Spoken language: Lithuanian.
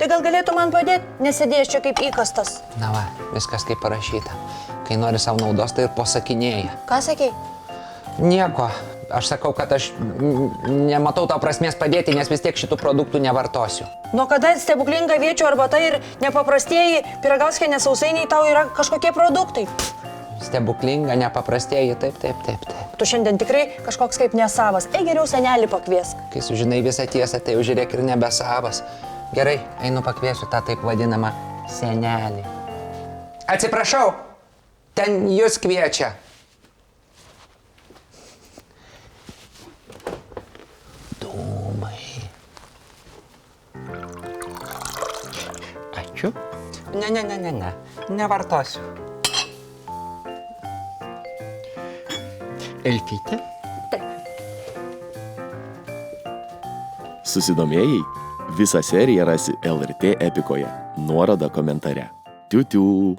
Tai gal galėtų man padėti, nesėdėjęs čia kaip įkastas. Na va, viskas kaip parašyta. Kai nori savo naudos, tai ir pasakinėja. Ką sakei? Nieko. Aš sakau, kad aš nematau to prasmės padėti, nes vis tiek šitų produktų nevartosiu. Nuo kada stebuklinga aviečių arbata ir nepaprastieji Pyragauskienės sausainiai tau yra kažkokie produktai? Stebuklinga, nepaprastieji, taip. Tu šiandien tikrai kažkoks kaip nesavas. Geriau senelį pakviesk. Kai sužinai visą tiesą, tai jau žiūrėk ir nebesavas. Gerai, einu pakviesiu tą taip vadinamą senelį. Atsiprašau, ten jūs kviečia. Dūmai. Ačiū. Ne, nevartosiu. Elfytė? Susidomėjai? Visą seriją rasi LRT Epikoje. Nuoroda komentare. Tiu.